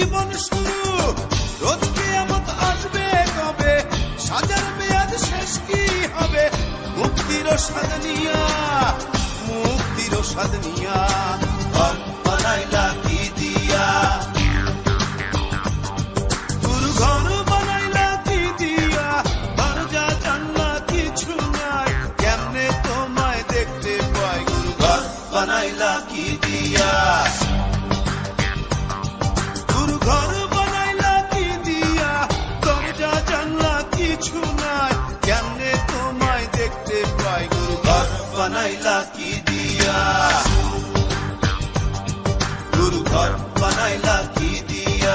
জীবন শুরু, রোজ কিয়ামত আসবে কবে, সাজার মেয়াদ শেষ কি হবে? মুক্তির স্বাদ নিয়া, মুক্তির স্বাদ নিয়া ঘর বানাইলা কি দিয়া, তোর ঘর বানাইলা কি দিয়া, দরজা জানলা কিছু নাই, কেমনে তোমায় দেখতে পাই? গুরু ঘর বানাইলা কি দিয়া, তোর ঘর বানাইলা কি দিয়া, দরজা জানলা কিছু নাই, কেমনে তোমায় দেখতে পাই? গুরু ঘর বানাইলা কি দিয়া, গুরু ঘর বানাইলা কি দিয়া।